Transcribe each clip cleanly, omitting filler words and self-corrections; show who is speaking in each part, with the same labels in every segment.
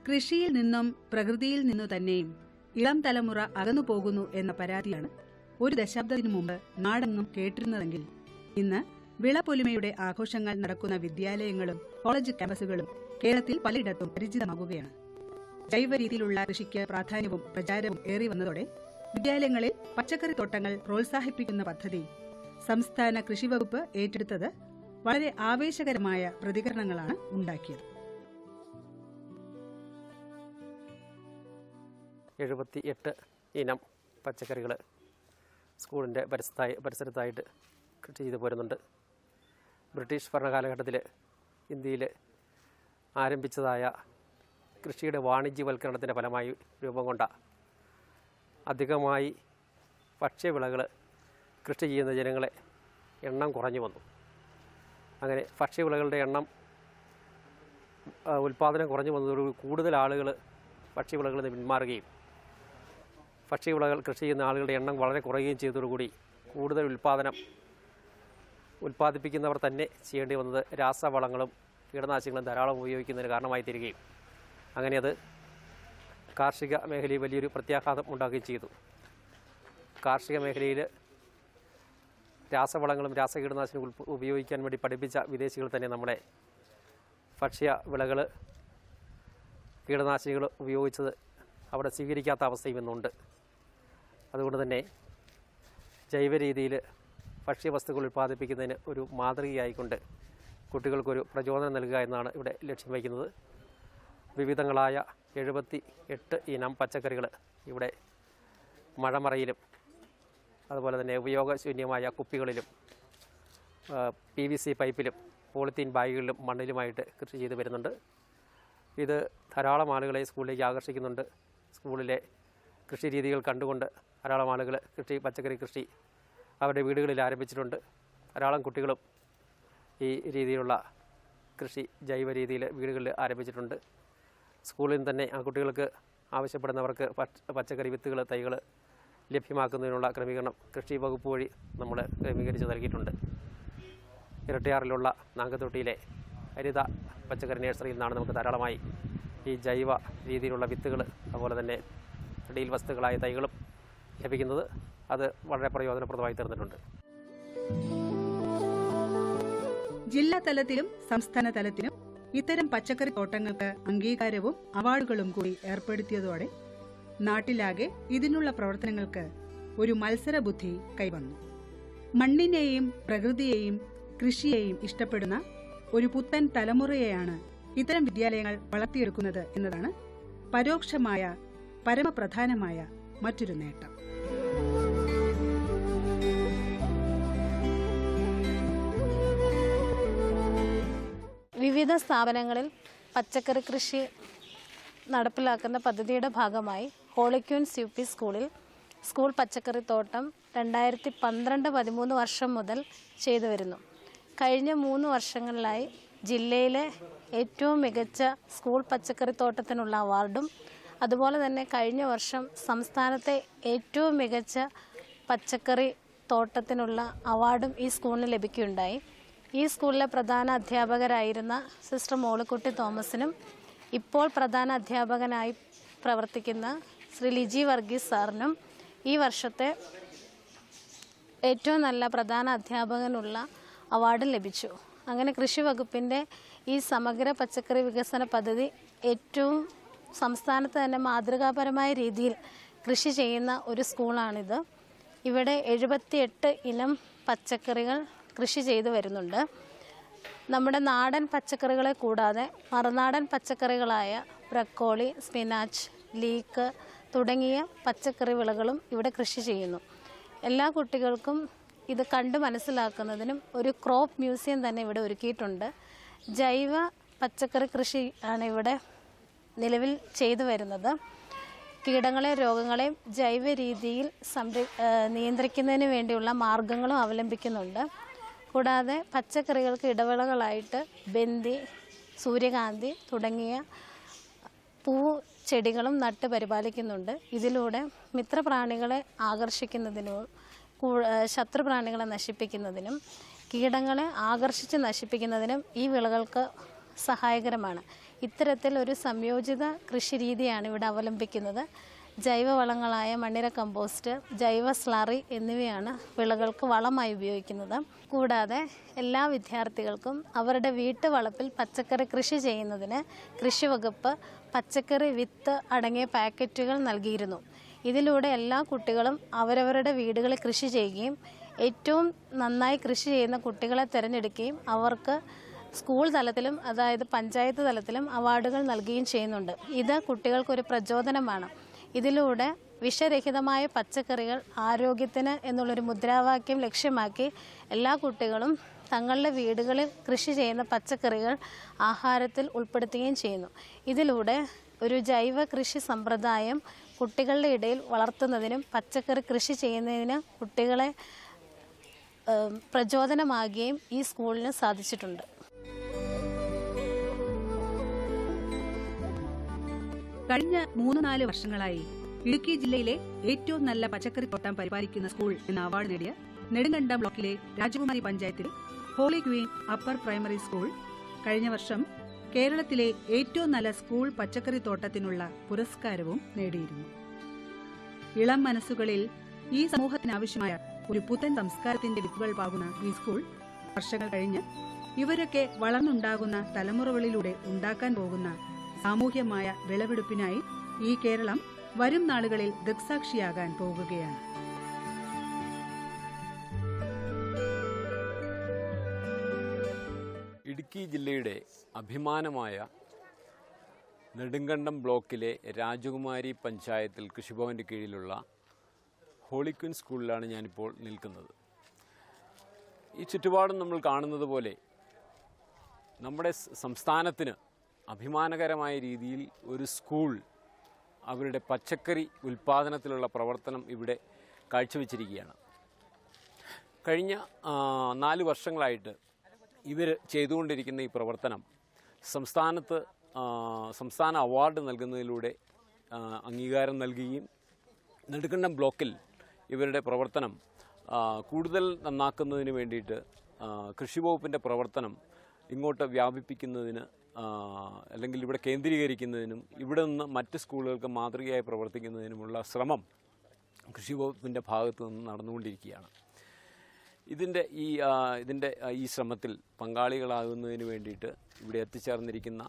Speaker 1: കൃഷിയിൽ നിന്നും പ്രകൃതിയിൽ നിന്നു തന്നെയും ഇളം തലമുറ അകന്നു പോകുന്നു എന്ന പരാതിയാണ് ഒരു ദശാബ്ദത്തിനു മുമ്പ് നാടെങ്ങും കേട്ടിരുന്നതെങ്കിൽ ഇന്ന് വിളപ്പൊലിമയുടെ ആഘോഷങ്ങൾ നടക്കുന്ന വിദ്യാലയങ്ങളും കോളേജ് ക്യാമ്പസുകളും കേരളത്തിൽ പലയിടത്തും പരിചിതമാകുകയാണ്. ജൈവ രീതിയിലുള്ള കൃഷിക്ക് പ്രാധാന്യവും പ്രചാരവും ഏറി വന്നതോടെ വിദ്യാലയങ്ങളിൽ പച്ചക്കറി തോട്ടങ്ങൾ പ്രോത്സാഹിപ്പിക്കുന്ന പദ്ധതി സംസ്ഥാന കൃഷി വകുപ്പ് ഏറ്റെടുത്തത് വളരെ ആവേശകരമായ പ്രതികരണങ്ങളാണ് ഉണ്ടാക്കിയത്.
Speaker 2: 78 ഇനം പച്ചക്കറികൾ സ്കൂളിൻ്റെ പരിസരത്തായിട്ട് കൃഷി ചെയ്തു പോരുന്നുണ്ട്. ബ്രിട്ടീഷ് ഭരണകാലഘട്ടത്തിൽ ഇന്ത്യയിൽ ആരംഭിച്ചതായ കൃഷിയുടെ വാണിജ്യവൽക്കരണത്തിൻ്റെ ഫലമായി രൂപം കൊണ്ട അധികമായി ഭക്ഷ്യവിളകൾ കൃഷി ചെയ്യുന്ന ജനങ്ങളെ എണ്ണം കുറഞ്ഞു വന്നു. അങ്ങനെ ഭക്ഷ്യവിളകളുടെ ഉൽപ്പാദനം കുറഞ്ഞു വന്നതോടുകൂടി കൂടുതൽ ആളുകൾ ഭക്ഷ്യവിളകളിൽ നിന്ന് പിന്മാറുകയും ഭക്ഷ്യവിളകൾ കൃഷി ചെയ്യുന്ന ആളുകളുടെ എണ്ണം വളരെ കുറയുകയും ചെയ്തതോടുകൂടി കൂടുതൽ ഉൽപ്പാദിപ്പിക്കുന്നവർ തന്നെ ചെയ്യേണ്ടി വന്നത് രാസവളങ്ങളും കീടനാശിനികളും ധാരാളം ഉപയോഗിക്കുന്നതിന് കാരണമായി തീരുകയും അങ്ങനെ അത് കാർഷിക മേഖലയിൽ വലിയൊരു പ്രത്യാഘാതം ഉണ്ടാക്കുകയും ചെയ്തു. കാർഷിക മേഖലയിൽ രാസവളങ്ങളും രാസകീടനാശിനികൾ ഉപയോഗിക്കാൻ വേണ്ടി പഠിപ്പിച്ച വിദേശികൾ തന്നെ നമ്മുടെ ഭക്ഷ്യവിളകൾ കീടനാശിനികൾ ഉപയോഗിച്ചത് അവിടെ സ്വീകരിക്കാത്ത അവസ്ഥയും ഇന്നുണ്ട്. അതുകൊണ്ട് തന്നെ ജൈവ രീതിയിൽ ഭക്ഷ്യവസ്തുക്കൾ ഉൽപ്പാദിപ്പിക്കുന്നതിന് ഒരു മാതൃകയായിക്കൊണ്ട് കുട്ടികൾക്കൊരു പ്രചോദനം നൽകുക എന്നാണ് ഇവിടെ ലക്ഷ്യം വയ്ക്കുന്നത്. വിവിധങ്ങളായ 78 ഇനം പച്ചക്കറികൾ ഇവിടെ മഴമറയിലും അതുപോലെ തന്നെ ഉപയോഗശൂന്യമായ കുപ്പികളിലും PVC പൈപ്പിലും പോളിത്തീൻ ബാഗുകളിലും മണ്ണിലുമായിട്ട് കൃഷി ചെയ്തു വരുന്നുണ്ട്. ഇത് ധാരാളം ആളുകളെ സ്കൂളിലേക്ക് ആകർഷിക്കുന്നുണ്ട്. സ്കൂളിലെ കൃഷി രീതികൾ കണ്ടുകൊണ്ട് ധാരാളം ആളുകൾ പച്ചക്കറി കൃഷി അവരുടെ വീടുകളിൽ ആരംഭിച്ചിട്ടുണ്ട്. ധാരാളം കുട്ടികളും ഈ രീതിയിലുള്ള കൃഷി ജൈവ രീതിയിൽ വീടുകളിൽ ആരംഭിച്ചിട്ടുണ്ട്. സ്കൂളിൽ നിന്ന് തന്നെ ആ കുട്ടികൾക്ക് ആവശ്യപ്പെടുന്നവർക്ക് പച്ചക്കറി വിത്തുകൾ തൈകൾ ലഭ്യമാക്കുന്നതിനുള്ള ക്രമീകരണം കൃഷി വകുപ്പ് വഴി നമ്മൾ ക്രമീകരിച്ച് നൽകിയിട്ടുണ്ട്. ഇരട്ടിയാറിലുള്ള നാഗത്തൊട്ടിയിലെ ഹരിത പച്ചക്കറി നഴ്സറിയിൽ നിന്നാണ് നമുക്ക് ധാരാളമായി ഈ ജൈവ രീതിയിലുള്ള വിത്തുകൾ അതുപോലെ തന്നെ ഡീൽ വസ്തുക്കളായ തൈകളും ലഭിക്കുന്നത്. അത് വളരെ പ്രയോജനപ്രദമായി തീർന്നിട്ടുണ്ട്.
Speaker 1: ജില്ലാ തലത്തിലും സംസ്ഥാന തലത്തിലും ഇത്തരം പച്ചക്കറി തോട്ടങ്ങൾക്ക് അംഗീകാരവും അവാർഡുകളും കൂടി ഏർപ്പെടുത്തിയതോടെ നാട്ടിലാകെ ഇതിനുള്ള പ്രവർത്തനങ്ങൾക്ക് ഒരു മത്സരബുദ്ധി കൈവന്നു. മണ്ണിനെയും പ്രകൃതിയെയും കൃഷിയെയും ഇഷ്ടപ്പെടുന്ന ഒരു പുത്തൻ തലമുറയെയാണ് ഇത്തരം വിദ്യാലയങ്ങൾ വളർത്തിയെടുക്കുന്നത് എന്നതാണ് പരോക്ഷമായ പരമപ്രധാനമായ മറ്റൊരു നേട്ടം.
Speaker 3: വിവിധ സ്ഥാപനങ്ങളിൽ പച്ചക്കറി കൃഷി നടപ്പിലാക്കുന്ന പദ്ധതിയുടെ ഭാഗമായി ഹോളി ക്യൂൻസ് UP സ്കൂളിൽ സ്കൂൾ പച്ചക്കറി തോട്ടം 2012-13 വർഷം മുതൽ ചെയ്തു വരുന്നു. കഴിഞ്ഞ 3 വർഷങ്ങളിലായി ജില്ലയിലെ ഏറ്റവും മികച്ച സ്കൂൾ പച്ചക്കറി തോട്ടത്തിനുള്ള അവാർഡും അതുപോലെ തന്നെ കഴിഞ്ഞ വർഷം സംസ്ഥാനത്തെ ഏറ്റവും മികച്ച പച്ചക്കറി തോട്ടത്തിനുള്ള അവാർഡും ഈ സ്കൂളിന് ലഭിക്കുകയുണ്ടായി. ഈ സ്കൂളിലെ പ്രധാന അധ്യാപകരായിരുന്ന സിസ്റ്റർ മോളിക്കുട്ടി തോമസിനും ഇപ്പോൾ പ്രധാന അധ്യാപകനായി പ്രവർത്തിക്കുന്ന ശ്രീ ലിജി വർഗീസ് സാറിനും ഈ വർഷത്തെ ഏറ്റവും നല്ല പ്രധാന അധ്യാപകനുള്ള അവാർഡ് ലഭിച്ചു. അങ്ങനെ കൃഷി വകുപ്പിൻ്റെ ഈ സമഗ്ര പച്ചക്കറി വികസന പദ്ധതി ഏറ്റവും സംസ്ഥാനത്ത് തന്നെ മാതൃകാപരമായ രീതിയിൽ കൃഷി ചെയ്യുന്ന ഒരു സ്കൂളാണിത്. ഇവിടെ 78 ഇനം പച്ചക്കറികൾ കൃഷി ചെയ്തു വരുന്നുണ്ട്. നമ്മുടെ നാടൻ പച്ചക്കറികളെ കൂടാതെ മറുനാടൻ പച്ചക്കറികളായ ബ്രക്കോളി, സ്പിനാച്ച്, ലീക്ക് തുടങ്ങിയ പച്ചക്കറി വിളകളും ഇവിടെ കൃഷി ചെയ്യുന്നു. എല്ലാ കുട്ടികൾക്കും ഇത് കണ്ട് മനസ്സിലാക്കുന്നതിനും ഒരു ക്രോപ്പ് മ്യൂസിയം തന്നെ ഇവിടെ ഒരുക്കിയിട്ടുണ്ട്. ജൈവ പച്ചക്കറി കൃഷി ആണ് ഇവിടെ നിലവിൽ ചെയ്തു വരുന്നത്. കീടങ്ങളെയും രോഗങ്ങളെയും ജൈവ രീതിയിൽ നിയന്ത്രിക്കുന്നതിന് വേണ്ടിയുള്ള മാർഗങ്ങളും അവലംബിക്കുന്നുണ്ട്. കൂടാതെ പച്ചക്കറികൾക്ക് ഇടവേളകളായിട്ട് ബന്ദി, സൂര്യകാന്തി തുടങ്ങിയ ചെടികളും നട്ട് പരിപാലിക്കുന്നുണ്ട്. ഇതിലൂടെ മിത്രപ്രാണികളെ ആകർഷിക്കുന്നതിനും ശത്രുപ്രാണികളെ നശിപ്പിക്കുന്നതിനും കീടങ്ങളെ ആകർഷിച്ച് നശിപ്പിക്കുന്നതിനും ഈ വിളകൾക്ക് സഹായകരമാണ്. ഇത്തരത്തിൽ ഒരു സംയോജിത കൃഷി രീതിയാണ് ഇവിടെ അവലംബിക്കുന്നത്. ജൈവവളങ്ങളായ മണ്ണിര കമ്പോസ്റ്റ്, ജൈവ സ്ലറി എന്നിവയാണ് വിളകൾക്ക് വളമായി ഉപയോഗിക്കുന്നത്. കൂടാതെ എല്ലാ വിദ്യാർത്ഥികൾക്കും അവരുടെ വീട്ടുവളപ്പിൽ പച്ചക്കറി കൃഷി ചെയ്യുന്നതിന് കൃഷി വകുപ്പ് പച്ചക്കറി വിത്ത് അടങ്ങിയ പാക്കറ്റുകൾ നൽകിയിരുന്നു. ഇതിലൂടെ എല്ലാ കുട്ടികളും അവരവരുടെ വീടുകളിൽ കൃഷി ചെയ്യുകയും ഏറ്റവും നന്നായി കൃഷി ചെയ്യുന്ന കുട്ടികളെ തിരഞ്ഞെടുക്കുകയും അവർക്ക് സ്കൂൾ തലത്തിലും അതായത് പഞ്ചായത്ത് തലത്തിലും അവാർഡുകൾ നൽകുകയും ചെയ്യുന്നുണ്ട്. ഇത് കുട്ടികൾക്കൊരു പ്രചോദനമാണ്. ഇതിലൂടെ വിഷരഹിതമായ പച്ചക്കറികൾ ആരോഗ്യത്തിന് എന്നുള്ളൊരു മുദ്രാവാക്യം ലക്ഷ്യമാക്കി എല്ലാ കുട്ടികളും തങ്ങളുടെ വീടുകളിൽ കൃഷി ചെയ്യുന്ന പച്ചക്കറികൾ ആഹാരത്തിൽ ഉൾപ്പെടുത്തുകയും ചെയ്യുന്നു. ഇതിലൂടെ ഒരു ജൈവ കൃഷി സമ്പ്രദായം കുട്ടികളുടെ ഇടയിൽ വളർത്തുന്നതിനും പച്ചക്കറി കൃഷി ചെയ്യുന്നതിന് കുട്ടികളെ പ്രചോദനമാകുകയും ഈ സ്കൂളിന് സാധിച്ചിട്ടുണ്ട്.
Speaker 1: കഴിഞ്ഞ 3-4 വർഷങ്ങളായി ഇടുക്കി ജില്ലയിലെ ഏറ്റവും നല്ല പച്ചക്കറി തോട്ടം പരിപാലിക്കുന്ന സ്കൂൾ എന്ന അവാർഡ് നേടിയ നെടുങ്കണ്ടം ബ്ലോക്കിലെ രാജകുമാരി പഞ്ചായത്തിൽ Holy Queen upper Primary School കഴിഞ്ഞ വർഷം കേരളത്തിലെ ഏറ്റവും നല്ല സ്കൂൾ പച്ചക്കറി തോട്ടത്തിനുള്ള പുരസ്കാരവും നേടിയിരുന്നു. ഇളം മനസ്സുകളിൽ ഈ സമൂഹത്തിനാവശ്യമായ ഒരു പുത്തൻ സംസ്കാരത്തിന്റെ വിത്തുകൾ പാകുന്ന ഈ സ്കൂൾ വർഷങ്ങൾ കഴിഞ്ഞ് ഇവരൊക്കെ വളർന്നുണ്ടാകുന്ന തലമുറകളിലൂടെ ഉണ്ടാക്കാൻ പോകുന്ന സാമൂഹ്യമായ വിളവെടുപ്പിനായി ഈ കേരളം വരും നാളുകളിൽ ദൃക്സാക്ഷിയാകാൻ പോകുകയാണ്.
Speaker 4: ഇടുക്കി ജില്ലയുടെ അഭിമാനമായ നെടുങ്കണ്ടം ബ്ലോക്കിലെ രാജകുമാരി പഞ്ചായത്തിൽ കൃഷിഭവൻ്റെ കീഴിലുള്ള ഹോളി ക്വീൻ സ്കൂളിലാണ് ഞാനിപ്പോൾ നിൽക്കുന്നത്. ഈ ചുറ്റുപാടും നമ്മൾ കാണുന്നത് പോലെ നമ്മുടെ സംസ്ഥാനത്തിന് അഭിമാനകരമായ രീതിയിൽ ഒരു സ്കൂൾ അവരുടെ പച്ചക്കറി ഉൽപ്പാദനത്തിലുള്ള പ്രവർത്തനം ഇവിടെ കാഴ്ചവെച്ചിരിക്കുകയാണ്. കഴിഞ്ഞ 4 വർഷങ്ങളായിട്ട് ഇവർ ചെയ്തുകൊണ്ടിരിക്കുന്ന ഈ പ്രവർത്തനം സംസ്ഥാന അവാർഡ് നൽകുന്നതിലൂടെ അംഗീകാരം നൽകുകയും നെടുങ്കണ്ടം ബ്ലോക്കിൽ ഇവരുടെ പ്രവർത്തനം കൂടുതൽ നന്നാക്കുന്നതിന് വേണ്ടിയിട്ട് കൃഷി വകുപ്പിൻ്റെ പ്രവർത്തനം ഇങ്ങോട്ട് വ്യാപിപ്പിക്കുന്നതിന് അല്ലെങ്കിൽ ഇവിടെ കേന്ദ്രീകരിക്കുന്നതിനും ഇവിടെ നിന്ന് മറ്റ് സ്കൂളുകൾക്ക് മാതൃകയായി പ്രവർത്തിക്കുന്നതിനുമുള്ള ശ്രമം കൃഷി വകുപ്പിൻ്റെ ഭാഗത്തു നിന്ന് നടന്നുകൊണ്ടിരിക്കുകയാണ്. ഇതിൻ്റെ ഈ ശ്രമത്തിൽ പങ്കാളികളാകുന്നതിന് വേണ്ടിയിട്ട് ഇവിടെ എത്തിച്ചേർന്നിരിക്കുന്ന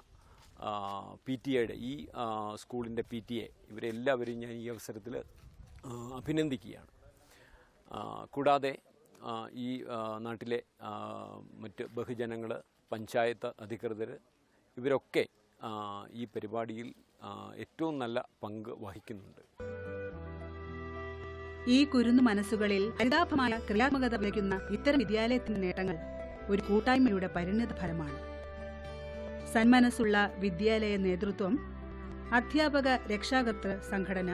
Speaker 4: PTA ഈ സ്കൂളിൻ്റെ PTA ഇവരെല്ലാവരെയും ഞാൻ ഈ അവസരത്തിൽ അഭിനന്ദിക്കുകയാണ്. കൂടാതെ ഈ നാട്ടിലെ മറ്റ് ബഹുജനങ്ങൾ, പഞ്ചായത്ത് അധികൃതർ ഇവരൊക്കെ ഈ പരിപാടിയിൽ ഏറ്റവും നല്ല പങ്ക് വഹിക്കുന്നുണ്ട്.
Speaker 1: ഈ കുരുന്നു മനസ്സുകളിൽ ഹരിതാഭമായ ക്രിയാത്മകത വിളിക്കുന്ന ഇത്തരം വിദ്യാലയത്തിന്റെ നേട്ടങ്ങൾ ഒരു കൂട്ടായ്മയുടെ പരിണിത ഫലമാണ്. സന്മനസ്സുള്ള വിദ്യാലയ നേതൃത്വം, അധ്യാപക രക്ഷാകർതൃ സംഘടന,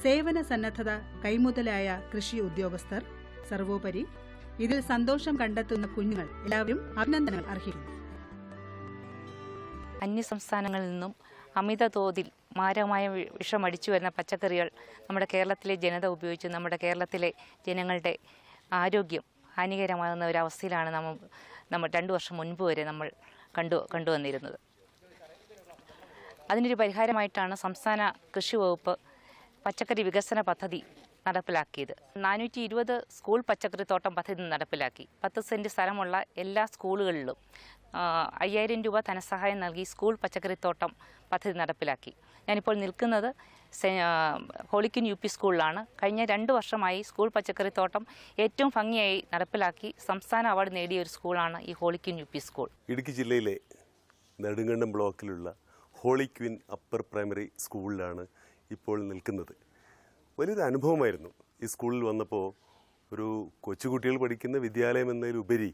Speaker 1: സേവന സന്നദ്ധത കൈമുതലായ കൃഷി ഉദ്യോഗസ്ഥർ, സർവോപരി ഇതിൽ സന്തോഷം കണ്ടെത്തുന്ന കുഞ്ഞുങ്ങൾ എല്ലാവരും അഭിനന്ദനങ്ങൾ അർഹിക്കുന്നു.
Speaker 5: അന്യസംസ്ഥാനങ്ങളിൽ നിന്നും അമിത തോതിൽ മാരകമായ വിഷമടിച്ചു വരുന്ന പച്ചക്കറികൾ നമ്മുടെ കേരളത്തിലെ ജനത ഉപയോഗിച്ച് നമ്മുടെ കേരളത്തിലെ ജനങ്ങളുടെ ആരോഗ്യം ഹാനികരമാകുന്ന ഒരവസ്ഥയിലാണ് നമ്മൾ 2 വർഷം മുൻപ് വരെ നമ്മൾ കണ്ടുവന്നിരുന്നത്. അതിനൊരു പരിഹാരമായിട്ടാണ് സംസ്ഥാന കൃഷി വകുപ്പ് പച്ചക്കറി വികസന പദ്ധതി നടപ്പിലാക്കിയത്. 420 സ്കൂൾ പച്ചക്കറി തോട്ടം പദ്ധതി നടപ്പിലാക്കി. 10 സെൻറ്റ് സ്ഥലമുള്ള എല്ലാ സ്കൂളുകളിലും 5000 രൂപ ധനസഹായം നൽകി സ്കൂൾ പച്ചക്കറി തോട്ടം പദ്ധതി നടപ്പിലാക്കി. ഞാനിപ്പോൾ നിൽക്കുന്നത് ഹോളി ക്വീൻ UP സ്കൂളിലാണ്. കഴിഞ്ഞ 2 വർഷമായി സ്കൂൾ പച്ചക്കറി തോട്ടം ഏറ്റവും ഭംഗിയായി നടപ്പിലാക്കി സംസ്ഥാന അവാർഡ് നേടിയ ഒരു സ്കൂളാണ് ഈ holy queen UP school.
Speaker 6: Idukki ജില്ലയിലെ നെടുങ്കണ്ടം ബ്ലോക്കിലുള്ള ഹോളി ക്വീൻ അപ്പർ പ്രൈമറി സ്കൂളിലാണ് ഇപ്പോൾ നിൽക്കുന്നത്. വലിയൊരു അനുഭവമായിരുന്നു ഈ സ്കൂളിൽ വന്നപ്പോൾ. ഒരു കൊച്ചുകുട്ടികൾ പഠിക്കുന്ന വിദ്യാലയം എന്നതിലുപരി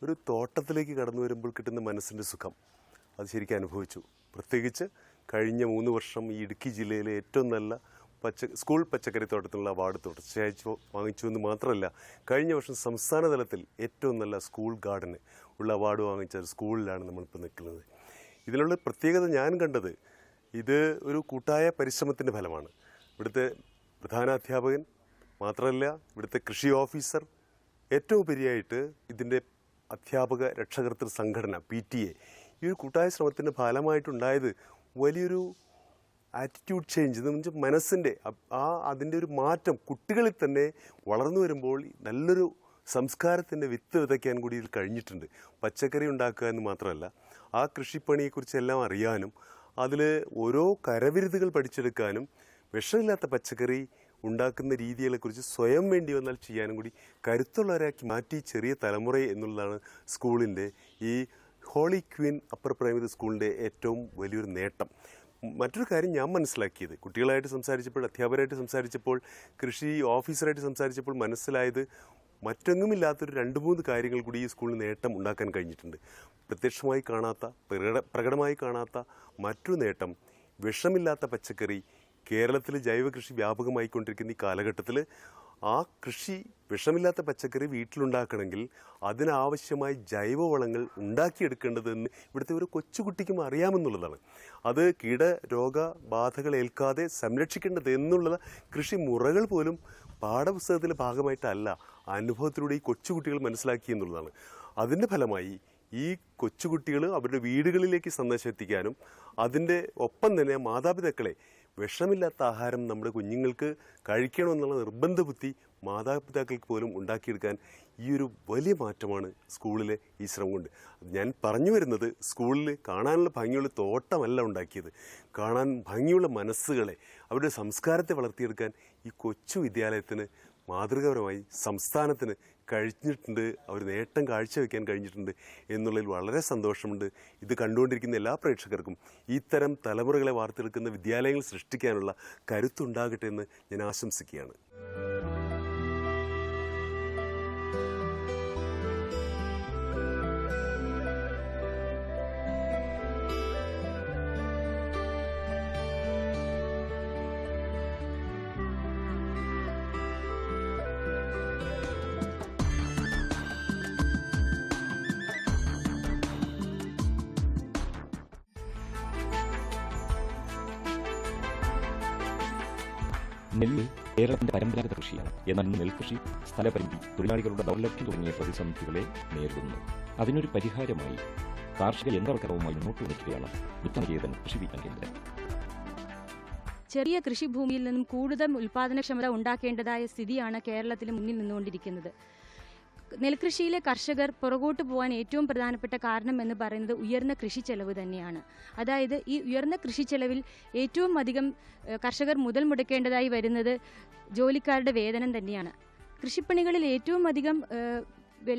Speaker 6: ഒരു തോട്ടത്തിലേക്ക് കടന്നു വരുമ്പോൾ കിട്ടുന്ന മനസ്സിൻ്റെ സുഖം അത് ശരിക്കും അനുഭവിച്ചു. പ്രത്യേകിച്ച് കഴിഞ്ഞ 3 വർഷം ഈ ഇടുക്കി ജില്ലയിലെ ഏറ്റവും നല്ല സ്കൂൾ പച്ചക്കറി തോട്ടത്തിനുള്ള അവാർഡ് തുടർച്ചയായി വാങ്ങിച്ചു എന്ന് മാത്രമല്ല, കഴിഞ്ഞ വർഷം സംസ്ഥാന തലത്തിൽ ഏറ്റവും നല്ല സ്കൂൾ ഗാർഡന് ഉള്ള അവാർഡ് വാങ്ങിച്ച ഒരു സ്കൂളിലാണ് നമ്മളിപ്പോൾ നിൽക്കുന്നത്. ഇതിനുള്ള പ്രത്യേകത ഞാൻ കണ്ടത് ഇത് ഒരു കൂട്ടായ പരിശ്രമത്തിൻ്റെ ഫലമാണ്. ഇവിടുത്തെ പ്രധാനാധ്യാപകൻ മാത്രമല്ല, ഇവിടുത്തെ കൃഷി ഓഫീസർ, ഏറ്റവും ഉപരിയായിട്ട് ഇതിൻ്റെ അധ്യാപക രക്ഷകർതൃ സംഘടന PTA ഈ ഒരു കൂട്ടായ ശ്രമത്തിൻ്റെ ഫലമായിട്ടുണ്ടായത് വലിയൊരു ആറ്റിറ്റ്യൂഡ് ചേഞ്ച് എന്ന് വെച്ചാൽ മനസ്സിൻ്റെ അതിൻ്റെ ഒരു മാറ്റം കുട്ടികളിൽ തന്നെ വളർന്നു വരുമ്പോൾ നല്ലൊരു സംസ്കാരത്തിൻ്റെ വിത്ത് വിതയ്ക്കാൻ കൂടി ഇതിൽ കഴിഞ്ഞിട്ടുണ്ട്. പച്ചക്കറി ഉണ്ടാക്കുക എന്ന് മാത്രമല്ല, ആ കൃഷിപ്പണിയെക്കുറിച്ചെല്ലാം അറിയാനും അതിൽ ഓരോ കരവിരുതുകൾ പഠിച്ചെടുക്കാനും വിഷമില്ലാത്ത പച്ചക്കറി ഉണ്ടാക്കുന്ന രീതികളെക്കുറിച്ച് സ്വയം വേണ്ടി വന്നാൽ ചെയ്യാനും കൂടി കരുത്തുള്ളവരാക്കി മാറ്റി ചെറിയ തലമുറ എന്നുള്ളതാണ് സ്കൂളിൻ്റെ ഈ ഹോളി ക്വീൻ അപ്പർ പ്രൈമറി സ്കൂളിൻ്റെ ഏറ്റവും വലിയൊരു നേട്ടം. മറ്റൊരു കാര്യം ഞാൻ മനസ്സിലാക്കിയത്, കുട്ടികളായിട്ട് സംസാരിച്ചപ്പോൾ, അധ്യാപകരായിട്ട് സംസാരിച്ചപ്പോൾ, കൃഷി ഓഫീസറായിട്ട് സംസാരിച്ചപ്പോൾ മനസ്സിലായത് മറ്റെങ്ങുമില്ലാത്തൊരു 2-3 കാര്യങ്ങൾ കൂടി ഈ സ്കൂളിന് നേട്ടം ഉണ്ടാക്കാൻ കഴിഞ്ഞിട്ടുണ്ട്. പ്രത്യക്ഷമായി കാണാത്ത, പ്രകടമായി കാണാത്ത മറ്റൊരു നേട്ടം, വിഷമില്ലാത്ത പച്ചക്കറി കേരളത്തിൽ ജൈവ കൃഷി വ്യാപകമായിക്കൊണ്ടിരിക്കുന്ന ഈ കാലഘട്ടത്തിൽ ആ കൃഷി വിഷമില്ലാത്ത പച്ചക്കറി വീട്ടിലുണ്ടാക്കണമെങ്കിൽ അതിനാവശ്യമായ ജൈവവളങ്ങൾ ഉണ്ടാക്കിയെടുക്കേണ്ടതെന്ന് ഇവിടുത്തെ ഒരു കൊച്ചുകുട്ടിക്കും അറിയാമെന്നുള്ളതാണ്. അത് കീടരോഗബാധകൾ ഏൽക്കാതെ സംരക്ഷിക്കേണ്ടത് എന്നുള്ള കൃഷി മുറകൾ പോലും പാഠപുസ്തകത്തിൻ്റെ ഭാഗമായിട്ടല്ല, അനുഭവത്തിലൂടെ ഈ കൊച്ചുകുട്ടികൾ മനസ്സിലാക്കി എന്നുള്ളതാണ്. അതിൻ്റെ ഫലമായി ഈ കൊച്ചുകുട്ടികൾ അവരുടെ വീടുകളിലേക്ക് സന്ദേശം എത്തിക്കാനും അതിൻ്റെ ഒപ്പം തന്നെ മാതാപിതാക്കളെ വിഷമില്ലാത്ത ആഹാരം നമ്മുടെ കുഞ്ഞുങ്ങൾക്ക് കഴിക്കണമെന്നുള്ള നിർബന്ധ ബുദ്ധി മാതാപിതാക്കൾക്ക് പോലും ഉണ്ടാക്കിയെടുക്കാൻ ഈ ഒരു വലിയ മാറ്റമാണ് സ്കൂളിലെ ഈ ശ്രമം കൊണ്ട്. ഞാൻ പറഞ്ഞു വരുന്നത്, സ്കൂളിൽ കാണാനുള്ള ഭംഗിയുള്ള തോട്ടമല്ല ഉണ്ടാക്കിയത്, കാണാൻ ഭംഗിയുള്ള മനസ്സുകളെ, അവരുടെ സംസ്കാരത്തെ വളർത്തിയെടുക്കാൻ ഈ കൊച്ചു വിദ്യാലയത്തിന് മാതൃകാപരമായി സംസ്ഥാനത്തിന് കഴിഞ്ഞിട്ടുണ്ട്, അവർ നേട്ടം കാഴ്ചവെക്കാൻ കഴിഞ്ഞിട്ടുണ്ട് എന്നുള്ളതിൽ വളരെ സന്തോഷമുണ്ട്. ഇത് കണ്ടുകൊണ്ടിരിക്കുന്ന എല്ലാ പ്രേക്ഷകർക്കും ഇത്തരം തലമുറകളെ വാർത്തെടുക്കുന്ന വിദ്യാലയങ്ങൾ സൃഷ്ടിക്കാനുള്ള കരുത്തുണ്ടാകട്ടെ എന്ന് ഞാൻ ആശംസിക്കുകയാണ്.
Speaker 7: നെല്ല് കേരളത്തിന്റെ പരമ്പരാഗത കൃഷിയാണ്. എന്നാൽ നെൽകൃഷി സ്ഥലപരിധി, തൊഴിലാളികളുടെ ദൗർലഭ്യം തുടങ്ങിയ പ്രതിസന്ധികളെ നേരിടുന്നു. അതിനൊരു പരിഹാരമായി കാർഷിക യന്ത്രവൽക്കരണവുമായി മുന്നോട്ട് വയ്ക്കുകയാണ് വിത്തനകേതൻ കൃഷി വിജ്ഞാന കേന്ദ്രം.
Speaker 8: ചെറിയ കൃഷിഭൂമിയിൽ നിന്നും കൂടുതൽ ഉൽപാദനക്ഷമത ഉണ്ടാക്കേണ്ടതായ സ്ഥിതിയാണ് കേരളത്തിൽ മുന്നിൽ നിന്നുകൊണ്ടിരിക്കുന്നത്. നെൽകൃഷിയിലെ കർഷകർ പുറകോട്ട് പോകാൻ ഏറ്റവും പ്രധാനപ്പെട്ട കാരണം എന്ന് പറയുന്നത് ഉയർന്ന കൃഷി ചെലവ് തന്നെയാണ്. അതായത് ഈ ഉയർന്ന കൃഷി ചെലവിൽ ഏറ്റവും അധികം കർഷകർ മുതൽ മുടക്കേണ്ടതായി വരുന്നത് ജോലിക്കാരുടെ വേതനം തന്നെയാണ്. കൃഷിപ്പണികളിൽ ഏറ്റവും അധികം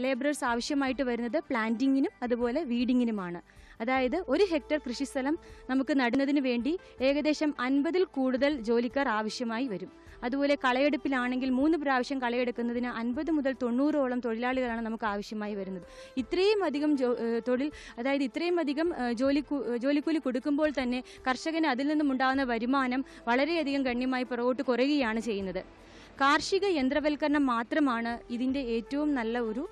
Speaker 8: ലേബറേഴ്സ് ആവശ്യമായിട്ട് വരുന്നത് പ്ലാന്റിങ്ങിനും അതുപോലെ വീഡിങ്ങിനുമാണ്. അതായത് 1 ഹെക്ടർ കൃഷിസ്ഥലം നമുക്ക് നടുന്നതിന് വേണ്ടി ഏകദേശം 50-ൽ കൂടുതൽ ജോലിക്കാർ ആവശ്യമായി വരും. അതുപോലെ കളയെടുപ്പിലാണെങ്കിൽ 3 പ്രാവശ്യം കളയെടുക്കുന്നതിന് 50 മുതൽ 90ഓളം തൊഴിലാളികളാണ് നമുക്ക് ആവശ്യമായി വരുന്നത്. ഇത്രയും അധികം അതായത് ഇത്രയും അധികം ജോലിക്കൂലി കൊടുക്കുമ്പോൾ തന്നെ കർഷകന് അതിൽ നിന്നും ഉണ്ടാകുന്ന വരുമാനം വളരെയധികം ഗണ്യമായി പുറകോട്ട് കുറയുകയാണ് ചെയ്യുന്നത്. കാർഷിക യന്ത്രവൽക്കരണം മാത്രമാണ് ഇതിൻ്റെ ഏറ്റവും നല്ല ഒരു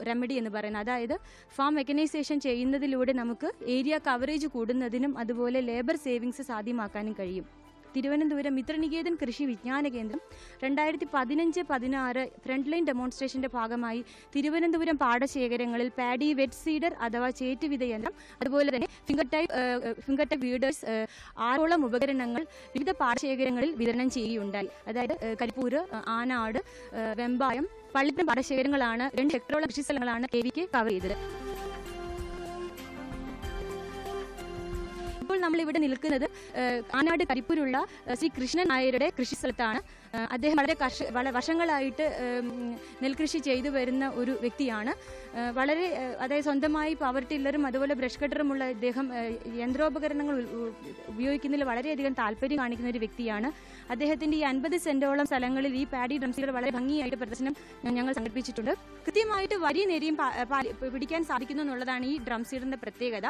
Speaker 8: റെമഡി എന്ന് പറയുന്നത്. അതായത് ഫാം മെക്കനൈസേഷൻ ചെയ്യുന്നതിലൂടെ നമുക്ക് ഏരിയ കവറേജ് കൂടുന്നതിനും അതുപോലെ ലേബർ സേവിങ്സ് സാധ്യമാക്കാനും കഴിയും. തിരുവനന്തപുരം മിത്രനികേതൻ കൃഷി വിജ്ഞാന കേന്ദ്രം 2015-16 ഫ്രണ്ട് ലൈൻ ഡെമോൺസ്ട്രേഷന്റെ ഭാഗമായി തിരുവനന്തപുരം പാടശേഖരങ്ങളിൽ പാഡി വെറ്റ് സീഡർ അഥവാ ചേറ്റുവിത യന്ത്രം, അതുപോലെ തന്നെ ഫിംഗർ ടൈപ്പ് വീഡേഴ്സ് 6ഓളം ഉപകരണങ്ങൾ വിവിധ പാടശേഖരങ്ങളിൽ വിതരണം ചെയ്യുകയുണ്ടായി. അതായത് കരിപ്പൂര്, ആനാട്, വെമ്പായം, പള്ളിപ്പുറം പാടശേഖരങ്ങളാണ് 2 ഹെക്ടറോളം കൃഷിസ്ഥലങ്ങളാണ് KVK കവർ ചെയ്തത്. ഇപ്പോൾ നമ്മളിവിടെ നിൽക്കുന്നത് ആനാട് കരിപ്പൂരുള്ള ശ്രീ കൃഷ്ണൻ നായരുടെ കൃഷിസ്ഥലത്താണ്. അദ്ദേഹം വളരെ വർഷങ്ങളായിട്ട് നെൽകൃഷി ചെയ്തു വരുന്ന ഒരു വ്യക്തിയാണ്. അതായത് സ്വന്തമായി പവർ ടില്ലറും അതുപോലെ ബ്രഷ് കട്ടറുമുള്ള അദ്ദേഹം യന്ത്രോപകരണങ്ങൾ ഉപയോഗിക്കുന്നതിൽ വളരെയധികം താല്പര്യം കാണിക്കുന്ന ഒരു വ്യക്തിയാണ്. അദ്ദേഹത്തിൻ്റെ ഈ 50 സെന്റോളം സ്ഥലങ്ങളിൽ ഈ പാഡി ഡ്രം സീഡർ വളരെ ഭംഗിയായിട്ട് പ്രദർശനം ഞങ്ങൾ സംഘടിപ്പിച്ചിട്ടുണ്ട്. കൃത്യമായിട്ട് വരി നെരിയും പിടിക്കാൻ സാധിക്കുന്നു എന്നുള്ളതാണ് ഈ ഡ്രം സീഡറിൻ്റെ പ്രത്യേകത.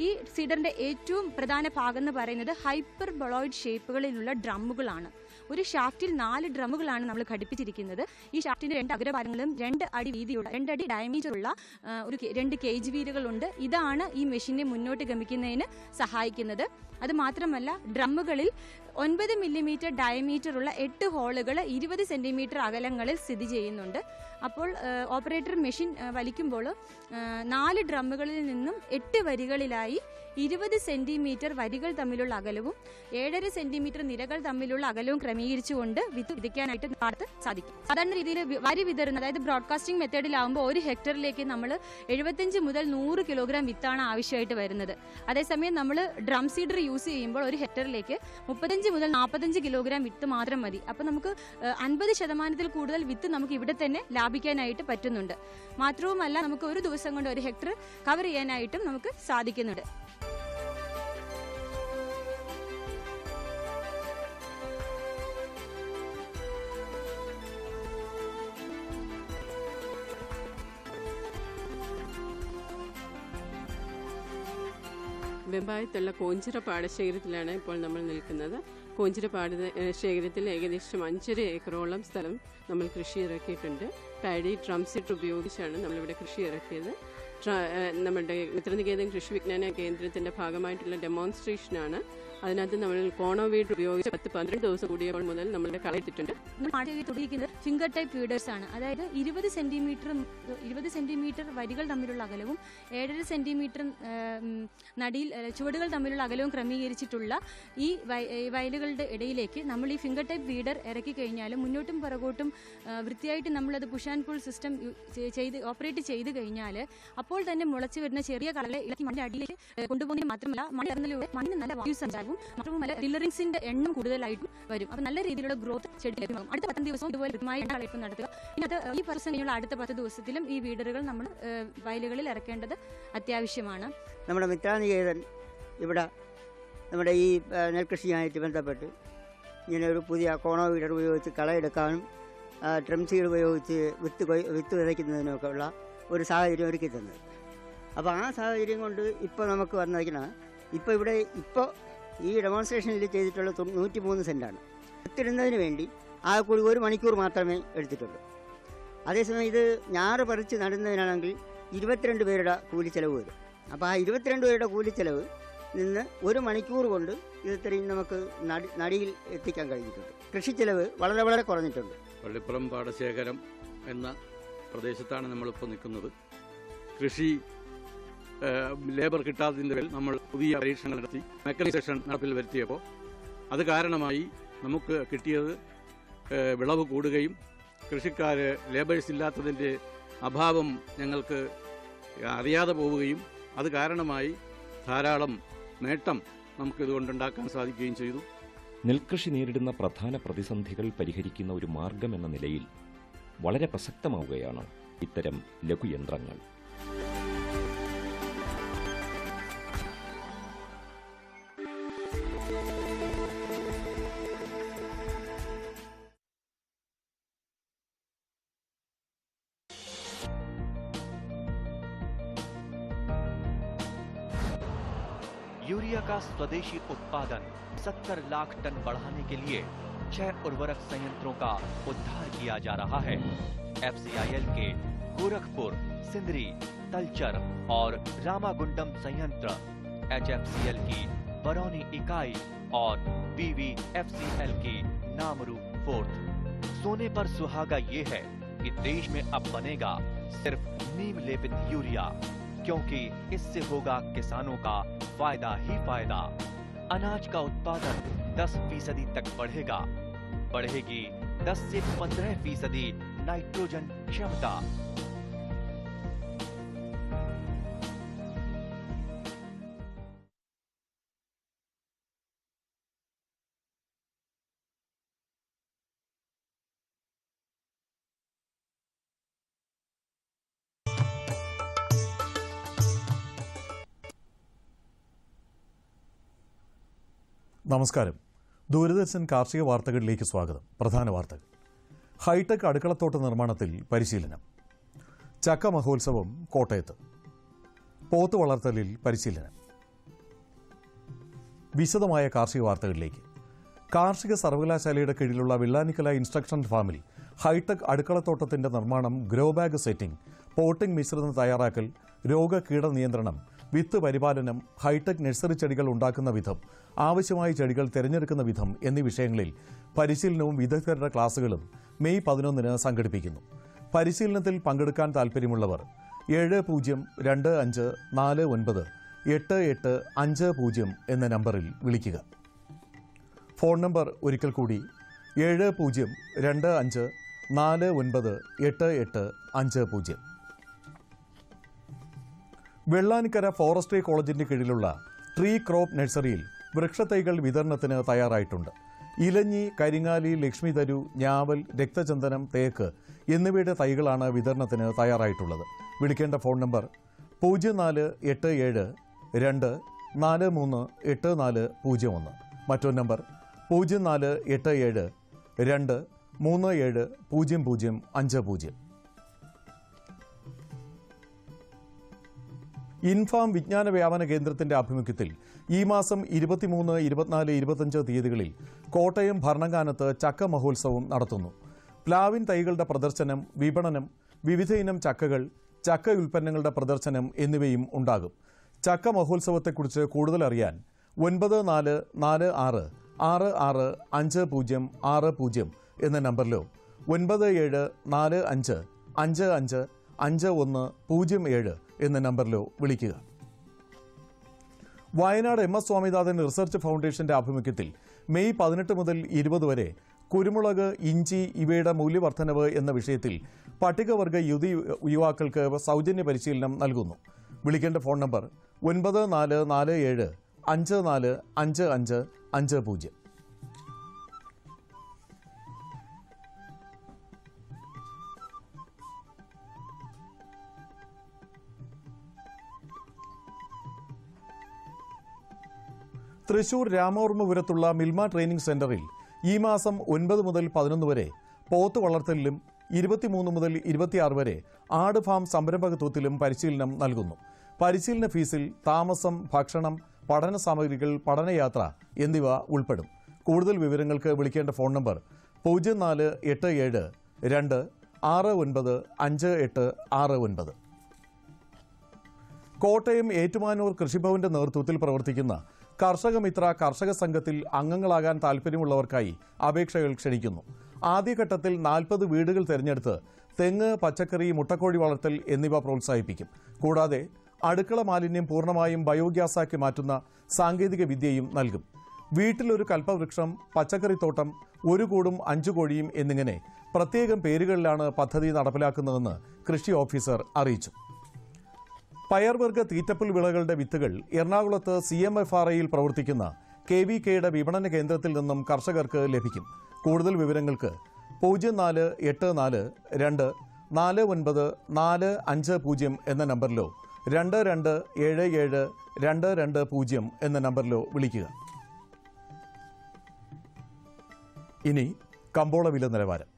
Speaker 8: ഈ സീഡറിൻ്റെ ഏറ്റവും പ്രധാന ഭാഗം എന്ന് പറയുന്നത് ഹൈപ്പർ ബൊളോയിഡ് ഷേപ്പുകളിലുള്ള ഡ്രമ്മുകളാണ്. ഒരു ഷാഫ്റ്റിൽ 4 ഡ്രമ്മുകളാണ് നമ്മൾ ഘടിപ്പിച്ചിരിക്കുന്നത്. ഈ ഷാഫ്റ്റിൻ്റെ 2 അഗ്രഭാഗങ്ങളും 2 അടി വീതിയുള്ള 2 അടി ഡയമീറ്ററുള്ള 2 കേജ് വീലുകളുണ്ട്. ഇതാണ് ഈ മെഷീനെ മുന്നോട്ട് ഗമിക്കുന്നതിന് സഹായിക്കുന്നത്. അതുമാത്രമല്ല, ഡ്രമ്മുകളിൽ 9 മില്ലിമീറ്റർ ഡയമീറ്ററുള്ള 8 ഹോളുകൾ 20 സെന്റിമീറ്റർ അകലങ്ങളിൽ സ്ഥിതി ചെയ്യുന്നുണ്ട്. അപ്പോൾ ഓപ്പറേറ്റർ മെഷീൻ വലിക്കുമ്പോൾ 4 ഡ്രമ്മുകളിൽ നിന്നും 8 വരികളിലായി 20 സെന്റിമീറ്റർ വരികൾ തമ്മിലുള്ള അകലവും 7.5 സെന്റിമീറ്റർ നിരകൾ തമ്മിലുള്ള അകലവും ക്രമീകരിച്ചുകൊണ്ട് വിത്ത് വിതയ്ക്കാനായിട്ട് നടത്താൻ സാധിക്കും. സാധാരണ രീതിയിൽ വരി വിതറുന്ന, അതായത് ബ്രോഡ്കാസ്റ്റിംഗ് മെത്തേഡിലാവുമ്പോൾ 1 ഹെക്ടറിലേക്ക് നമ്മൾ 75 മുതൽ 100 കിലോഗ്രാം വിത്താണ് ആവശ്യമായിട്ട് വരുന്നത്. അതേസമയം നമ്മൾ ഡ്രം സീഡർ യൂസ് ചെയ്യുമ്പോൾ 1 ഹെക്ടറിലേക്ക് 35 മുതൽ 45 കിലോഗ്രാം വിത്ത് മാത്രം മതി. അപ്പോൾ നമുക്ക് 50% കൂടുതൽ വിത്ത് നമുക്ക് ഇവിടെ തന്നെ ലാഭിക്കാനായിട്ട് പറ്റുന്നുണ്ട്. മാത്രവുമല്ല, നമുക്ക് ഒരു ദിവസം കൊണ്ട് 1 ഹെക്ടർ കവർ ചെയ്യാനായിട്ടും നമുക്ക് സാധിക്കുന്നുണ്ട്.
Speaker 9: വെമ്പായത്തുള്ള കോഞ്ചിറ പാടശേഖരത്തിലാണ് ഇപ്പോൾ നമ്മൾ നിൽക്കുന്നത്. കോഞ്ചിറ പാടശേഖരത്തിൽ ഏകദേശം 5.5 ഏക്കറോളം സ്ഥലം നമ്മൾ കൃഷി ഇറക്കിയിട്ടുണ്ട്. പാഡി ഡ്രം സീഡർ ഉപയോഗിച്ചാണ് നമ്മളിവിടെ കൃഷി ഇറക്കിയത്. നമ്മുടെ മിത്രനികേതൻ കൃഷി വിജ്ഞാന കേന്ദ്രത്തിൻ്റെ ഭാഗമായിട്ടുള്ള ഡെമോൺസ്ട്രേഷനാണ്. അതിനകത്ത് നമ്മൾ കോണോവീഡ് ഉപയോഗിച്ച് 10-12 ദിവസം കൂടിയപ്പോൾ മുതൽ നമ്മളുടെ കളയിട്ടിട്ടുണ്ട്.
Speaker 8: ഉപയോഗിക്കുന്നത് ഫിംഗർ ടൈപ്പ് ഫീഡേഴ്സ് ആണ്. അതായത് 20 സെന്റിമീറ്റർ വരികൾ തമ്മിലുള്ള അകലവും 7.5 സെന്റിമീറ്റർ നടിയിൽ ചുവടുകൾ തമ്മിലുള്ള അകലവും ക്രമീകരിച്ചിട്ടുള്ള ഈ വയലുകളുടെ ഇടയിലേക്ക് നമ്മൾ ഈ ഫിംഗർ ടൈപ്പ് ഫീഡർ ഇറക്കി കഴിഞ്ഞാൽ മുന്നോട്ടും പുറകോട്ടും വൃത്തിയായിട്ട് നമ്മളത് push and pull system operate ചെയ്ത് കഴിഞ്ഞാൽ അപ്പോൾ തന്നെ മുളച്ചു വരുന്ന ചെറിയ കളകളെ ഇളക്കി മണ്ണിന്റെ അടിയിലേക്ക് കൊണ്ടുപോകുന്നതിന് മാത്രമല്ല മണ്ണിറങ്ങലിലൂടെ മണ്ണിന് നല്ല വായു സഞ്ചാരവും മാത്രവുമല്ല ടില്ലറിങ്സിന്റെ എണ്ണം കൂടുതലായിട്ടും വരും. അപ്പോൾ നല്ല രീതിയിലുള്ള ഗ്രോത്ത് ചെടി ലഭ്യമാകും. അടുത്ത 10 ദിവസവും ഇതുപോലെ കളയിപ്പ് നടത്തുക. ഇതിനകത്ത് ഈ വർഷം കഴിഞ്ഞുള്ള അടുത്ത 10 ദിവസത്തിലും ഈ വീഡറുകൾ നമ്മൾ വയലുകളിൽ ഇറക്കേണ്ടത് അത്യാവശ്യമാണ്.
Speaker 10: നമ്മുടെ മിത്രനികേതൻ ഇവിടെ നമ്മുടെ ഈ നെൽകൃഷിയുമായിട്ട് ബന്ധപ്പെട്ട് ഇങ്ങനെ ഒരു പുതിയ കോണോ വീഡർ ഉപയോഗിച്ച് കളയെടുക്കാനും ഡ്രം സീഡ് ഉപയോഗിച്ച് വിത്ത് വിതയ്ക്കുന്നതിനൊക്കെ ഉള്ള ഒരു സാഹചര്യം ഒരുക്കി തന്നത്. അപ്പോൾ ആ സാഹചര്യം കൊണ്ട് ഇപ്പോൾ നമുക്ക് വന്നിരിക്കുന്ന ഇപ്പോൾ ഈ ഡെമോൺസ്ട്രേഷനിൽ ചെയ്തിട്ടുള്ള 103 സെൻറ്റാണ്. വിത്തിടുന്നതിന് വേണ്ടി ആ കൂടി 1 മണിക്കൂർ മാത്രമേ എടുത്തിട്ടുള്ളൂ. അതേസമയം ഇത് ഞാറ് പറിച്ച് നടുന്നതിനാണെങ്കിൽ 22 പേരുടെ കൂലിച്ചെലവ് വരും. അപ്പോൾ ആ 22 പേരുടെ കൂലിച്ചെലവ് നിന്ന് 1 മണിക്കൂർ കൊണ്ട് ഇത്രയും നമുക്ക് നടിയിൽ എത്തിക്കാൻ കഴിഞ്ഞിട്ടുണ്ട്. കൃഷിച്ചെലവ് വളരെ വളരെ കുറഞ്ഞിട്ടുണ്ട്.
Speaker 11: പള്ളിപ്പുറം പാടശേഖരം എന്ന പ്രദേശത്താണ് നമ്മളിപ്പോൾ നിൽക്കുന്നത്. കൃഷി ലേബർ കിട്ടാത്തതിൻ്റെ പേരിൽ നമ്മൾ പുതിയ പരീക്ഷണങ്ങൾ നടത്തി മെക്കനൈസേഷൻ നടപ്പിൽ വരുത്തിയപ്പോൾ അത് കാരണമായി നമുക്ക് കിട്ടിയത് വിളവ് കൂടുകയും കൃഷിക്കാർ ലേബേഴ്സ് ഇല്ലാത്തതിൻ്റെ അഭാവം ഞങ്ങൾക്ക് അറിയാതെ പോവുകയും അത് കാരണമായി ധാരാളം നേട്ടം നമുക്കിതുകൊണ്ടുണ്ടാക്കാൻ സാധിക്കുകയും ചെയ്തു.
Speaker 7: നെൽകൃഷി നേരിടുന്ന പ്രധാന പ്രതിസന്ധികൾ പരിഹരിക്കുന്ന ഒരു മാർഗമെന്ന നിലയിൽ വളരെ പ്രസക്തമാവുകയാണ് ഇത്തരം ലഘുയന്ത്രങ്ങൾ.
Speaker 12: यूरिया का स्वदेशी उत्पादन 70 लाख टन बढ़ाने के लिए 6 उर्वरक संयंत्रों का उद्धार किया जा रहा है। FCIL के गोरखपुर, सिंदरी, तलचर और रामागुंडम संयंत्र, HFCL की बरौनी इकाई और BVFCL की नामरू फोर्थ। सोने पर सुहागा ये है कि देश में अब बनेगा सिर्फ नीम लेपित यूरिया, क्योंकि इससे होगा किसानों का फायदा ही फायदा। अनाज का उत्पादन 10% तक बढ़ेगा। बढ़ेगी 10 से 15% नाइट्रोजन क्षमता।
Speaker 13: നമസ്കാരം. ദൂരദർശൻ കാർഷിക വാർത്തകളിലേക്ക് സ്വാഗതം. പ്രധാന വാർത്തകൾ. ഹൈടെക് അടുക്കളത്തോട്ട നിർമ്മാണത്തിൽ പരിശീലനം. ചക്ക മഹോത്സവം കോട്ടയത്ത്. പോത്ത് വളർത്തലിൽ പരിശീലനം. വിശദമായ കാർഷിക വാർത്തകളിലേക്ക്. കാർഷിക സർവകലാശാലയുടെ കീഴിലുള്ള വെള്ളാനിക്കല ഇൻസ്ട്രക്ഷൻ ഫാമിൽ ഹൈടെക് അടുക്കളത്തോട്ടത്തിന്റെ നിർമ്മാണം, ഗ്രോ ബാഗ് സെറ്റിംഗ്, പോട്ടിംഗ് മിശ്രിതം തയ്യാറാക്കൽ, രോഗകീട നിയന്ത്രണം, വിത്ത് പരിപാലനം, ഹൈടെക് നഴ്സറി ചെടികൾ ഉണ്ടാക്കുന്ന വിധം, ആവശ്യമായ ചെടികൾ തിരഞ്ഞെടുക്കുന്ന വിധം എന്നീ വിഷയങ്ങളിൽ പരിശീലനവും വിദഗ്ധരുടെ ക്ലാസുകളും മെയ് 11 സംഘടിപ്പിക്കുന്നു. പരിശീലനത്തിൽ പങ്കെടുക്കാൻ താൽപ്പര്യമുള്ളവർ 7025498850 എന്ന നമ്പറിൽ വിളിക്കുക. ഫോൺ നമ്പർ ഒരിക്കൽ കൂടി 7025498850. വെള്ളാനിക്കര ഫോറസ്ട്രി കോളേജിന്റെ കീഴിലുള്ള ട്രീ ക്രോപ്പ് നഴ്സറിയിൽ വൃക്ഷത്തൈകൾ വിതരണത്തിന് തയ്യാറായിട്ടുണ്ട്. ഇലഞ്ഞി, കരിങ്ങാലി, ലക്ഷ്മിതരു, ഞാവൽ, രക്തചന്ദനം, തേക്ക് എന്നിവയുടെ തൈകളാണ് വിതരണത്തിന് തയ്യാറായിട്ടുള്ളത്. വിളിക്കേണ്ട ഫോൺ നമ്പർ 0487243840. മറ്റൊരു നമ്പർ 0487237050. ഇൻഫാം വിജ്ഞാന വ്യാപന കേന്ദ്രത്തിന്റെ ആഭിമുഖ്യത്തിൽ ഈ മാസം 23, 24, 25 തീയതികളിൽ കോട്ടയം ഭരണങ്ങാനത്ത് ചക്ക മഹോത്സവം നടത്തുന്നു. പ്ലാവിൻ തൈകളുടെ പ്രദർശനം, വിപണനം, വിവിധ ഇനം ചക്കകൾ, ചക്ക ഉൽപ്പന്നങ്ങളുടെ പ്രദർശനം എന്നിവയും ഉണ്ടാകും. ചക്ക മഹോത്സവത്തെക്കുറിച്ച് കൂടുതൽ അറിയാൻ 9446665060 എന്ന നമ്പറിലോ 9745555107 എന്ന നമ്പറിലോ വിളിക്കുക. വയനാട് MS സ്വാമിനാഥൻ റിസർച്ച് ഫൗണ്ടേഷന്റെ ആഭിമുഖ്യത്തിൽ മെയ് 18 മുതൽ 20 വരെ കുരുമുളക്, ഇഞ്ചി ഇവയുടെ മൂല്യവർദ്ധനവ് എന്ന വിഷയത്തിൽ പട്ടികവർഗ യുവാക്കൾക്ക് സൗജന്യ പരിശീലനം നൽകുന്നു. വിളിക്കേണ്ട ഫോൺ നമ്പർ 9447545550. തൃശൂർ രാമവർമ്മപുരത്തുള്ള മിൽമ ട്രെയിനിംഗ് സെന്ററിൽ ഈ മാസം 9 മുതൽ 11 വരെ പോത്ത് വളർത്തലിലും 23 മുതൽ 26 വരെ ആട് ഫാം സംരംഭകത്വത്തിലും പരിശീലനം നൽകുന്നു. പരിശീലന ഫീസിൽ താമസം, ഭക്ഷണം, പഠന സാമഗ്രികൾ, പഠനയാത്ര എന്നിവ ഉൾപ്പെടും. കൂടുതൽ വിവരങ്ങൾക്ക് വിളിക്കേണ്ട ഫോൺ നമ്പർ 048726956869. കോട്ടയം ഏറ്റുമാനൂർ കൃഷിഭവന്റെ നേതൃത്വത്തിൽ പ്രവർത്തിക്കുന്ന കർഷകമിത്ര കർഷക സംഘത്തിൽ അംഗങ്ങളാകാൻ താൽപ്പര്യമുള്ളവർക്കായി അപേക്ഷകൾ ക്ഷണിക്കുന്നു. ആദ്യഘട്ടത്തിൽ 40 വീടുകൾ തിരഞ്ഞെടുത്ത് തെങ്ങ്, പച്ചക്കറി, മുട്ടക്കോഴി വളർത്തൽ എന്നിവ പ്രോത്സാഹിപ്പിക്കും. കൂടാതെ അടുക്കള മാലിന്യം പൂർണ്ണമായും ബയോഗ്യാസാക്കി മാറ്റുന്ന സാങ്കേതിക വിദ്യയും നൽകും. വീട്ടിലൊരു കൽപ്പവൃക്ഷം, പച്ചക്കറിത്തോട്ടം, 1 കൂടും 5 കോഴിയും എന്നിങ്ങനെ പ്രത്യേകം പേരുകളിലാണ് പദ്ധതി നടപ്പിലാക്കുന്നതെന്ന് കൃഷി ഓഫീസർ അറിയിച്ചു. പയർവർഗ തീറ്റപ്പുൽ വിളകളുടെ വിത്തുകൾ എറണാകുളത്ത് CMFRIയിൽ പ്രവർത്തിക്കുന്ന KVKയുടെ വിപണന കേന്ദ്രത്തിൽ നിന്നും കർഷകർക്ക് ലഭിക്കും. കൂടുതൽ വിവരങ്ങൾക്ക് 0482494450 എന്ന നമ്പറിലോ 22772220 എന്ന നമ്പറിലോ വിളിക്കുക. ഇനി കമ്പോള വില നിലവാരം.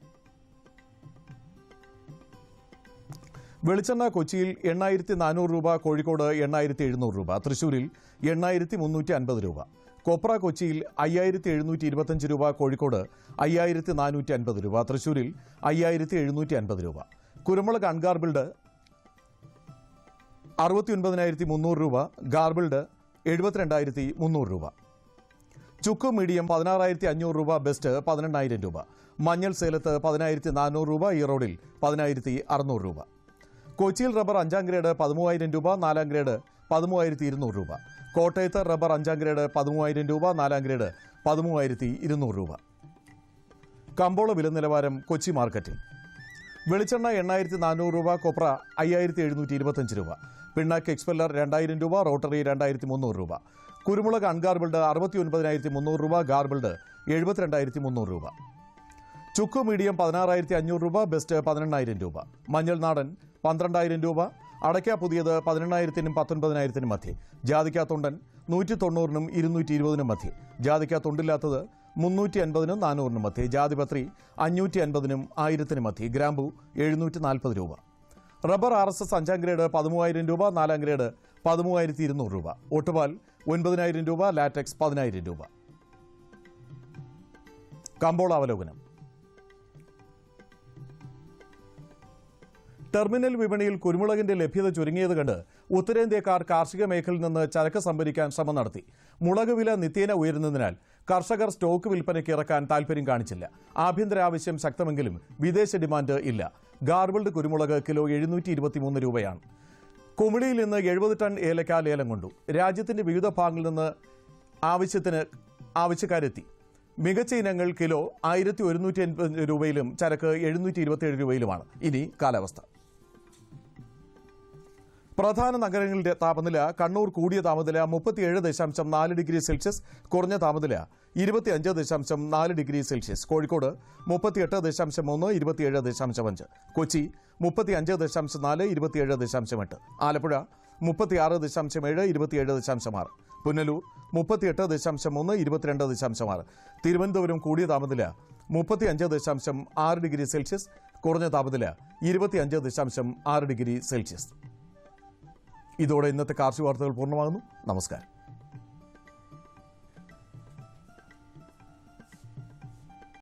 Speaker 13: വെളിച്ചെണ്ണ കൊച്ചിയിൽ 8400 രൂപ, കോഴിക്കോട് 8700 രൂപ, തൃശൂരിൽ 8350 രൂപ. കൊപ്ര കൊച്ചിയിൽ 5725 രൂപ, കോഴിക്കോട് 5450 രൂപ, തൃശൂരിൽ 5750 രൂപ. കുരുമുളക് അൺഗാർബിൾഡ് 69300 രൂപ, ഗാർബിൾഡ് 72300 രൂപ. ചുക്ക് മീഡിയം 16500 രൂപ, ബെസ്റ്റ് 18000 രൂപ. മഞ്ഞൾ സേലത്ത് 10400 രൂപ, ഈറോഡിൽ 10600 രൂപ. കൊച്ചിയിൽ റബ്ബർ 5ാം ഗ്രേഡ് 13000 രൂപ, 4ാം ഗ്രേഡ് 13200 രൂപ. കോട്ടയത്ത് റബ്ബർ 5ാം ഗ്രേഡ് 13000 രൂപ, 4ാം ഗ്രേഡ് 13200 രൂപ. കമ്പോള വില നിലവാരം കൊച്ചി മാർക്കറ്റിൽ. വെളിച്ചെണ്ണ 8400 രൂപ, കൊപ്ര 5725 രൂപ, പിണ്ണാക്ക് എക്സ്പെല്ലർ 2000 രൂപ, റോട്ടറി 2300 രൂപ. കുരുമുളക് അൺഗാർബിൾഡ് 69300 രൂപ, ഗാർബിൾഡ് 72300 രൂപ. ചുക്ക് മീഡിയം 16500 രൂപ, ബെസ്റ്റ് 18000 രൂപ. മഞ്ഞൾ നാടൻ 12000 രൂപ, അടയ്ക്ക പുതിയത് 18000-നും 19000-നും മധ്യേ. ജാതിക്ക തൊണ്ടൻ 190-നും 220-നും മധ്യേ. ജാതിക്ക തൊണ്ടില്ലാത്തത് 350-നും 400-നും മധ്യേ. ജാതിപത്രി 550-നും 1000-നും മധ്യേ. ഗ്രാമ്പു 740 രൂപ. റബ്ബർ RSS 5ാം ഗ്രേഡ് 13000 രൂപ, 4ാം ഗ്രേഡ് 13200 രൂപ. ഒട്ടുപാൽ 9000 രൂപ, ലാറ്റക്സ് 10000 രൂപ. കമ്പോള അവലോകനം. ടെർമിനൽ വിപണിയിൽ കുരുമുളകിന്റെ ലഭ്യത ചുരുങ്ങിയത് കണ്ട് ഉത്തരേന്ത്യക്കാർ കാർഷിക മേഖലയിൽ നിന്ന് ചരക്ക് സംഭരിക്കാൻ ശ്രമം നടത്തി. മുളക് വില നിത്യേന ഉയരുന്നതിനാൽ കർഷകർ സ്റ്റോക്ക് വിൽപ്പനയ്ക്ക് ഇറക്കാൻ താൽപ്പര്യം കാണിച്ചില്ല. ആഭ്യന്തര ആവശ്യം ശക്തമെങ്കിലും വിദേശ ഡിമാൻഡ് ഇല്ല. ഗാർബിൾഡ് കുരുമുളക് കിലോ 723 രൂപയാണ്. കുമിളിയിൽ നിന്ന് 70 ടൺ ഏലക്ക ലേലം കൊണ്ടു. രാജ്യത്തിന്റെ വിവിധ ഭാഗങ്ങളിൽ നിന്ന് ആവശ്യക്കാരെത്തി. മികച്ച ഇനങ്ങൾ കിലോ 1180 രൂപയിലും ചരക്ക് 727 രൂപയിലുമാണ്. ഇനി കാലാവസ്ഥ. പ്രധാന നഗരങ്ങളുടെ താപനില: കണ്ണൂർ കൂടിയ താപനില 37.4 ഡിഗ്രി സെൽഷ്യസ്, കുറഞ്ഞ താപനില 25.4 ഡിഗ്രി സെൽഷ്യസ്. കോഴിക്കോട് 38.3, 27.5. കൊച്ചി 35.4, 27.8. ആലപ്പുഴ 36.7, 27.6. പുനലൂർ 38.3, 22.6. തിരുവനന്തപുരം കൂടിയ താപനില 35.6 ഡിഗ്രി സെൽഷ്യസ്, കുറഞ്ഞ താപനില 25.6 ഡിഗ്രി സെൽഷ്യസ്. ഇതോടെ ഇന്നത്തെ കാർഷിക വാർത്തകൾ പൂർണ്ണമാകുന്നു. നമസ്കാരം.